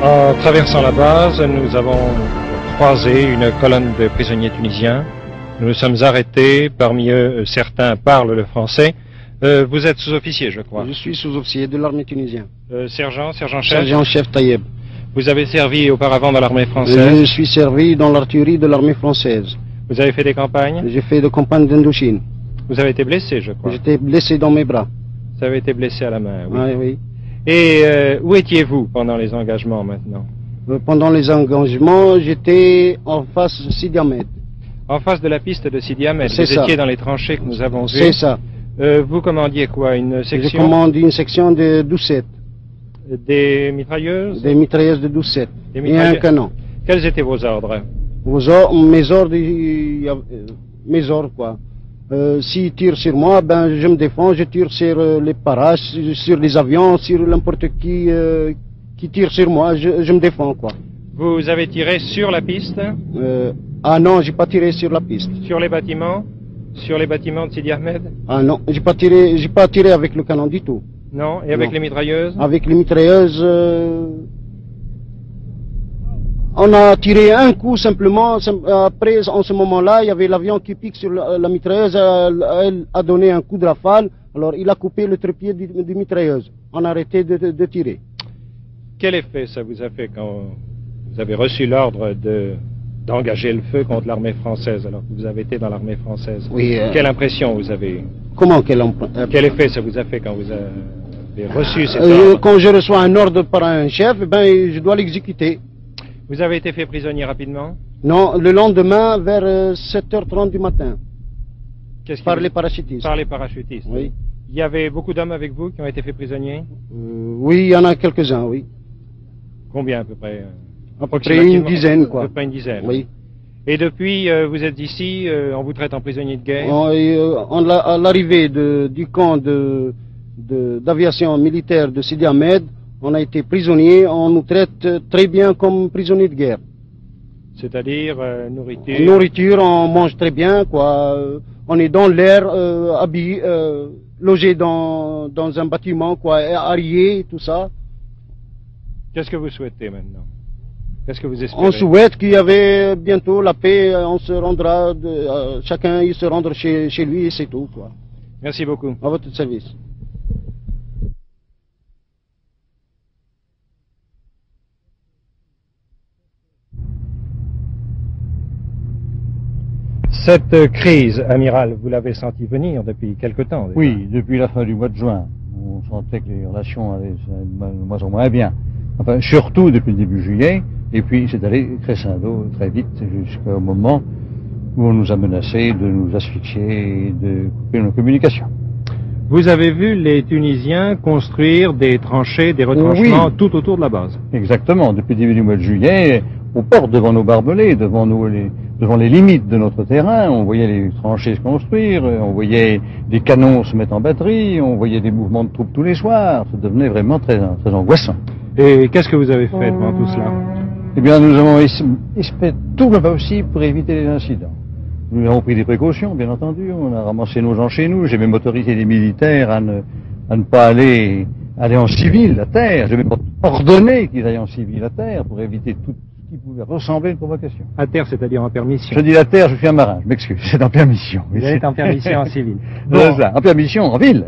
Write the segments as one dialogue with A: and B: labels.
A: En traversant la base, nous avons croisé une colonne de prisonniers tunisiens. Nous nous sommes arrêtés, parmi eux certains parlent le français. Vous êtes sous-officier, je crois.
B: Je suis sous-officier de l'armée tunisienne.
A: Sergent-chef.
B: Sergent-chef Taïeb.
A: Vous avez servi auparavant dans l'armée française?
B: Je suis servi dans l'artillerie de l'armée française.
A: Vous avez fait des campagnes?
B: J'ai fait des campagnes d'Indochine.
A: Vous avez été blessé, je crois.
B: J'étais blessé dans mes bras.
A: Vous avez été blessé à la main, oui.
B: Oui.
A: Et où étiez-vous pendant les engagements maintenant?
B: Pendant les engagements, j'étais en face de Sidi Ahmed.
A: En face de la piste de Sidi Ahmed. Vous étiez dans les tranchées que nous avons vues.
B: C'est ça.
A: Vous commandiez quoi? Une section?
B: Je commande une section de 12-7.
A: Des mitrailleuses?
B: Des mitrailleuses de 12-7. Et un canon.
A: Quels étaient vos ordres?
B: Mes ordres, quoi. S'ils tirent sur moi, ben je me défends, je tire sur les paraches, sur les avions, sur n'importe qui tire sur moi, je me défends, quoi.
A: Vous avez tiré sur la piste?
B: Ah non, j'ai pas tiré sur la piste.
A: Sur les bâtiments? Sur les bâtiments de Sidi Ahmed?
B: Ah non, j'ai pas tiré avec le canon du tout.
A: Non? Et avec les mitrailleuses? Avec
B: les mitrailleuses, on a tiré un coup simplement. Après, en ce moment-là, il y avait l'avion qui pique sur la mitrailleuse. Elle a donné un coup de rafale. Alors, il a coupé le trépied du mitrailleuse. On a arrêté de tirer.
A: Quel effet ça vous a fait quand vous avez reçu l'ordre d'engager le feu contre l'armée française, alors que vous avez été dans l'armée française?
B: Oui.
A: Quelle impression vous avez?
B: Comment
A: quel effet ça vous a fait quand vous avez reçu cet ordre?
B: Quand je reçois un ordre par un chef, ben, je dois l'exécuter.
A: Vous avez été fait prisonnier rapidement?
B: Non, le lendemain, vers 7h30 du matin. Par les parachutistes.
A: Par les parachutistes?
B: Oui.
A: Il y avait beaucoup d'hommes avec vous qui ont été faits prisonniers?
B: Oui, il y en a quelques-uns, oui.
A: Combien à peu près?
B: À peu près une dizaine, quoi.
A: À peu près une dizaine?
B: Oui.
A: Et depuis, vous êtes ici, on vous traite en prisonnier de guerre?
B: À l'arrivée du camp d'aviation militaire de Sidi Ahmed, on a été prisonniers, on nous traite très bien comme prisonniers de guerre.
A: C'est-à-dire nourriture?
B: Nourriture, on mange très bien, quoi. On est dans l'air, habillé, logé dans un bâtiment, quoi, arrié, tout ça.
A: Qu'est-ce que vous souhaitez maintenant? Qu'est-ce que vous espérez?
B: On souhaite qu'il y avait bientôt la paix, on se rendra, chacun il se rendre chez lui et c'est tout, quoi.
A: Merci beaucoup.
B: À votre service.
A: Cette crise, amiral, vous l'avez senti venir depuis quelque temps déjà?
C: Oui, depuis la fin du mois de juin. On sentait que les relations allaient de moins en moins bien. Enfin, surtout depuis le début juillet, et puis c'est allé crescendo très vite jusqu'au moment où on nous a menacé de nous asphyxier et de couper nos communications.
A: Vous avez vu les Tunisiens construire des tranchées, des retranchements tout autour de la base?
C: Exactement. Depuis le début du mois de juillet, aux portes devant nos barbelés, devant les limites de notre terrain, on voyait les tranchées se construire, on voyait des canons se mettre en batterie, on voyait des mouvements de troupes tous les soirs. Ça devenait vraiment très, très angoissant.
A: Et qu'est-ce que vous avez fait devant tout cela?
C: Eh bien, nous avons fait tout le possible pour éviter les incidents. Nous avons pris des précautions, bien entendu. On a ramassé nos gens chez nous. J'ai même autorisé les militaires à ne pas aller en civil, à terre. J'ai même ordonné qu'ils aillent en civil à terre pour éviter tout ce qui pouvait ressembler à une provocation.
A: À terre, c'est-à-dire en permission?
C: Je dis à terre, je suis un marin, je m'excuse. C'est en permission.
A: Vous êtes en permission en civil.
C: Bon. C'est ça, en permission en ville.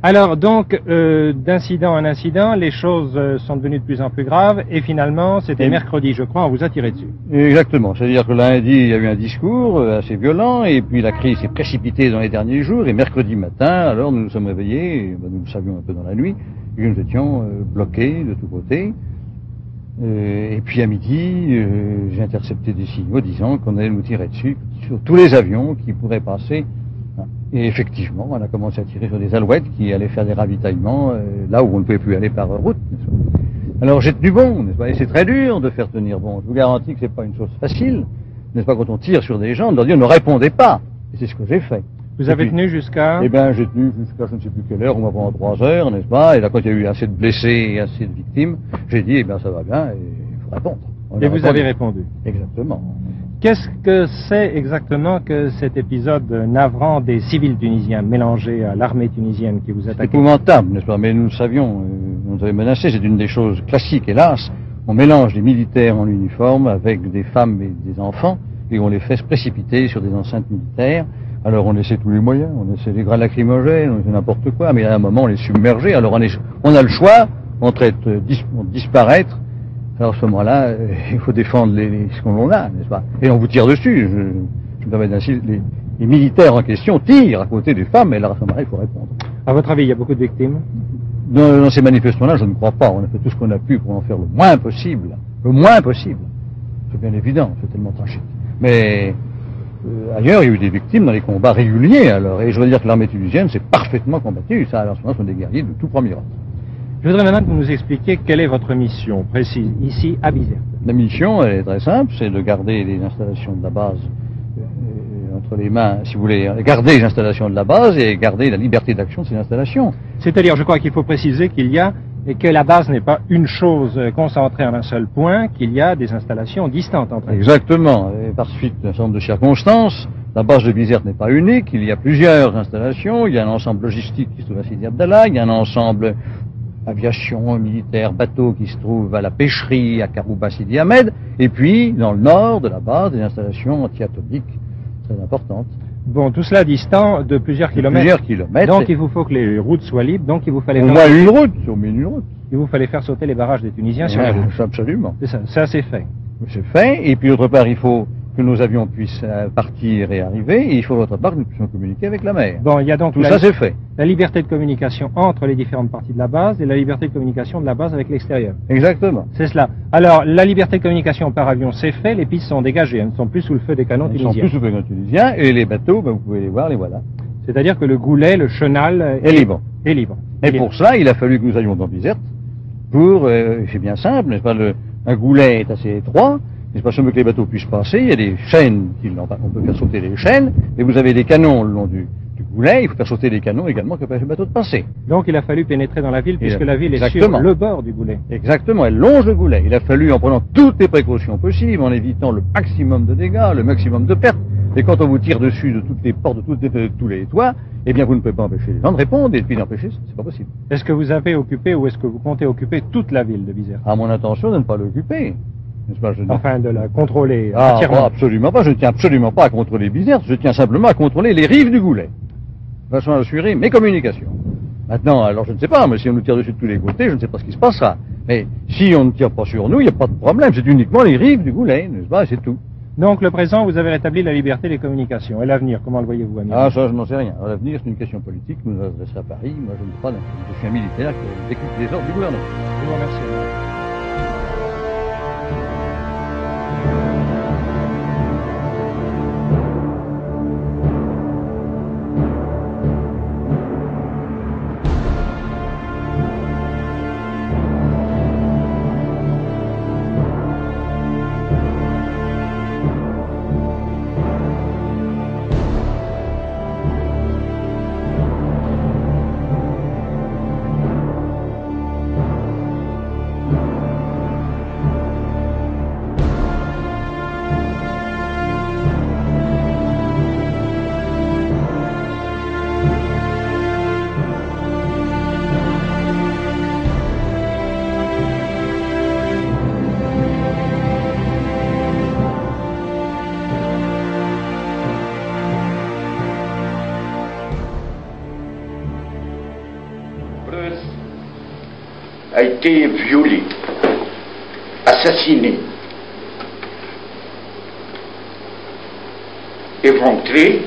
A: Alors donc, d'incident en incident, les choses sont devenues de plus en plus graves, et finalement, c'était mercredi, je crois, on vous a tiré dessus.
C: Exactement, c'est-à-dire que lundi, il y a eu un discours assez violent, et puis la crise s'est précipitée dans les derniers jours, et mercredi matin, alors nous nous sommes réveillés, et, nous le savions un peu dans la nuit, et nous étions bloqués de tous côtés. Et puis à midi, j'ai intercepté des signaux disant qu'on allait nous tirer dessus sur tous les avions qui pourraient passer. Et effectivement, on a commencé à tirer sur des alouettes qui allaient faire des ravitaillements là où on ne pouvait plus aller par route. Alors j'ai tenu bon, n'est-ce pas? Et c'est très dur de faire tenir bon. Je vous garantis que c'est pas une chose facile, n'est-ce pas? Quand on tire sur des gens, de leur dire ne répondez pas. Et c'est ce que j'ai fait.
A: Vous avez tenu jusqu'à?
C: Eh bien, j'ai tenu jusqu'à je ne sais plus quelle heure, on va pendant 3 heures, n'est-ce pas? Et là, quand il y a eu assez de blessés et assez de victimes, j'ai dit, eh bien, ça va bien, et il faut répondre.
A: Et vous avez répondu?
C: Exactement.
A: Qu'est-ce que c'est exactement que cet épisode navrant des civils tunisiens mélangés à l'armée tunisienne qui vous attaquait?
C: C'est épouvantable, n'est-ce pas? Mais nous le savions, on nous avait menacé, c'est une des choses classiques, hélas, on mélange des militaires en uniforme avec des femmes et des enfants, et on les fait se précipiter sur des enceintes militaires. Alors on essaie tous les moyens, on essaie des grenades lacrymogènes, on essaie n'importe quoi, mais à un moment on est submergé, alors on a le choix entre disparaître. Alors à ce moment-là, il faut défendre ce qu'on a, n'est-ce pas? Et on vous tire dessus. Je me permets d'insister, les militaires en question tirent à côté des femmes, et là, à ce moment-là, il faut répondre.
A: À votre avis, il y a beaucoup de victimes?
C: Dans ces manifestations-là, je ne crois pas. On a fait tout ce qu'on a pu pour en faire le moins possible. Le moins possible. C'est bien évident, c'est tellement tragique. Mais ailleurs, il y a eu des victimes dans les combats réguliers, alors. Et je veux dire que l'armée tunisienne s'est parfaitement combattue. Ça, alors, ce sont des guerriers de tout premier ordre.
A: Je voudrais maintenant que vous nous expliquiez quelle est votre mission précise ici à Bizerte.
C: La mission, elle est très simple, c'est de garder les installations de la base entre les mains, si vous voulez, garder les installations de la base et garder la liberté d'action de ces installations.
A: C'est-à-dire, je crois qu'il faut préciser que la base n'est pas une chose concentrée en un seul point, qu'il y a des installations distantes entre elles.
C: Exactement. Et par suite d'un certain nombre de circonstances, la base de Bizerte n'est pas unique, il y a plusieurs installations, il y a un ensemble logistique qui se trouve à Sidi Abdallah, il y a un ensemble aviation, militaire, bateau qui se trouve à la pêcherie, à Karouba, Sidi Ahmed, et puis, dans le nord de la base, des installations anti-atomiques très importantes.
A: Bon, tout cela distant de plusieurs kilomètres.
C: Plusieurs kilomètres.
A: Donc il vous faut que les routes soient libres, donc il vous fallait...
C: Au moins une route, au moins une route.
A: Il vous fallait faire sauter les barrages des Tunisiens sur la route.
C: Absolument.
A: C'est ça, ça c'est fait.
C: C'est fait, et puis d'autre part, il faut que nos avions puissent partir et arriver, et il faut d'autre part que nous puissions communiquer avec la mer.
A: Bon, il y a donc
C: tout ça c'est fait.
A: La liberté de communication entre les différentes parties de la base et la liberté de communication de la base avec l'extérieur.
C: Exactement.
A: C'est cela. Alors, la liberté de communication par avion, c'est fait, les pistes sont dégagées, elles ne sont plus sous le feu des canons tunisiens.
C: Elles sont plus sous le feu des canons tunisiens, et les bateaux, ben, vous pouvez les voir, les voilà.
A: C'est-à-dire que le goulet, le chenal
C: est libre.
A: Est libre.
C: Et pour cela, il a fallu que nous allions dans Bizerte pour, c'est bien simple, n'est-ce pas, un goulet est assez étroit, n'est-ce pas, que les bateaux puissent passer, il y a des chaînes, on peut faire sauter les chaînes, et vous avez des canons le long du goulet, il faut faire sauter les canons également qui permettent les bateaux de passer.
A: Donc il a fallu pénétrer dans la ville, puisque la ville est sur le bord du goulet.
C: Exactement, elle longe le goulet. Il a fallu, en prenant toutes les précautions possibles, en évitant le maximum de dégâts, le maximum de pertes, et quand on vous tire dessus de toutes les portes, de tous les toits, eh bien vous ne pouvez pas empêcher les gens de répondre, et puis d'empêcher, c'est pas possible.
A: Est-ce que vous avez occupé, ou est-ce que vous comptez occuper toute la ville de Bizerte?
C: À mon intention de ne pas l'occuper.
A: Enfin, de la contrôler
C: entièrement. Absolument pas, je ne tiens absolument pas à contrôler Bizerte, je tiens simplement à contrôler les rives du goulet, de façon à assurer mes communications. Maintenant, alors je ne sais pas, mais si on nous tire dessus de tous les côtés, je ne sais pas ce qui se passera. Mais si on ne tire pas sur nous, il n'y a pas de problème, c'est uniquement les rives du goulet, n'est-ce pas, c'est tout.
A: Donc le présent, vous avez rétabli la liberté des communications. Et l'avenir, comment le voyez-vous, Amir?
C: Ah, ça, je n'en sais rien. L'avenir, c'est une question politique, nous nous adressons à Paris, moi je ne sais pas, je suis un militaire qui exécute les ordres du gouvernement.
A: Je vous remercie.
D: A été violé, assassiné, éventré,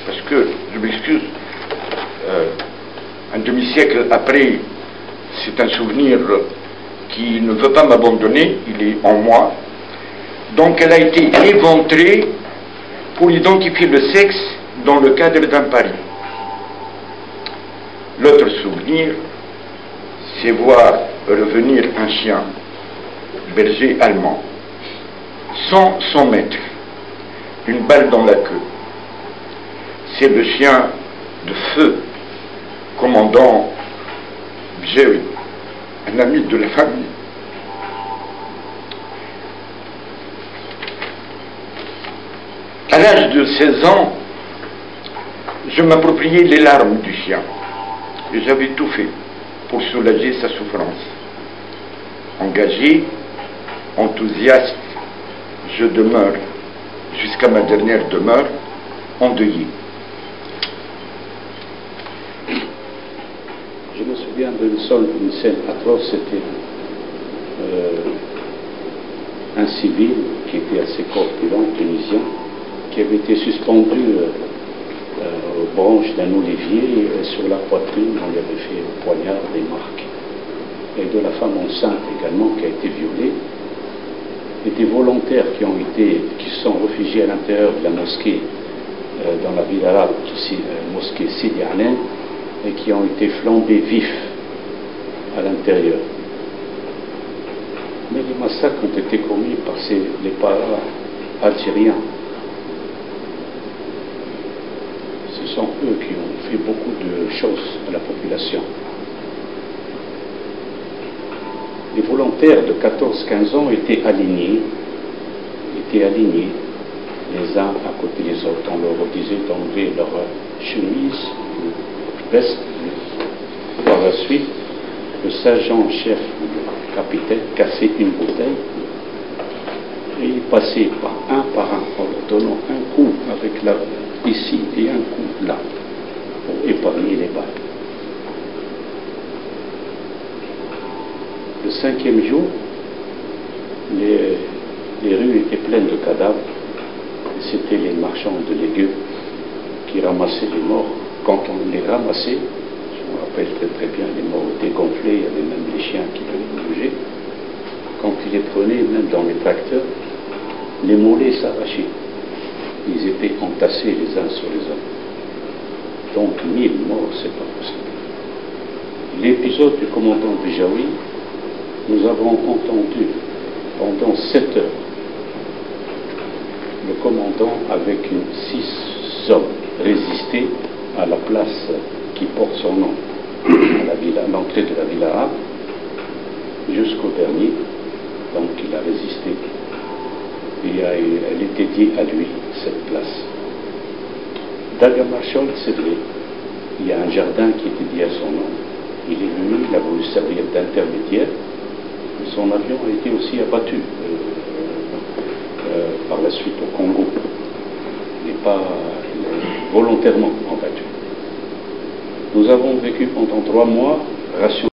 D: parce que, je m'excuse, un demi-siècle après, c'est un souvenir qui ne veut pas m'abandonner, il est en moi. Donc elle a été éventrée pour identifier le sexe dans le cadre d'un pari. L'autre souvenir, c'est voir revenir un chien, berger allemand, sans son maître, une balle dans la queue. C'est le chien de feu, commandant Bjewi, un ami de la famille. À l'âge de 16 ans, je m'appropriais les larmes du chien, et j'avais tout fait pour soulager sa souffrance. Engagé, enthousiaste, je demeure, jusqu'à ma dernière demeure, endeuillé.
E: Je me souviens d'une scène atroce, c'était un civil qui était assez corpulent, tunisien, qui avait été suspendu aux branches d'un olivier et sur la poitrine, on lui avait fait au poignard des marques. Et de la femme enceinte également qui a été violée. Et des volontaires qui se sont réfugiés à l'intérieur de la mosquée, dans la ville arabe, mosquée Sidi Anen, et qui ont été flambés vifs à l'intérieur. Mais les massacres ont été commis par les para-algériens. Ce sont eux qui ont fait beaucoup de choses à la population. Les volontaires de 14-15 ans étaient alignés, les uns à côté des autres. On leur disait d'enlever leur chemise, veste. Par la suite, le sergent-chef, le capitaine, cassait une bouteille et il passait par un en leur donnant un coup avec la ici et un coup là pour épargner les balles. Le 5e jour, les rues étaient pleines de cadavres. C'était les marchands de légumes qui ramassaient les morts. Quand on les ramassait, je me rappelle très bien, les morts étaient gonflés, il y avait même les chiens qui venaient bouger. Quand ils les prenaient, même dans les tracteurs, les mollets s'arrachaient. Ils étaient entassés les uns sur les autres. Donc 1000 morts, c'est pas possible. L'épisode du commandant Béjaoui, nous avons entendu pendant 7 heures le commandant avec 6 hommes résister à la place qui porte son nom, à l'entrée de la ville arabe, jusqu'au dernier. Donc il a résisté. Et elle était dédiée à lui, cette place. Dagamar Scholz, c'est vrai, il y a un jardin qui était dédié à son nom. Il est venu, il a voulu servir d'intermédiaire. Son avion a été aussi abattu par la suite au Congo, mais pas volontairement abattu. Nous avons vécu pendant 3 mois ration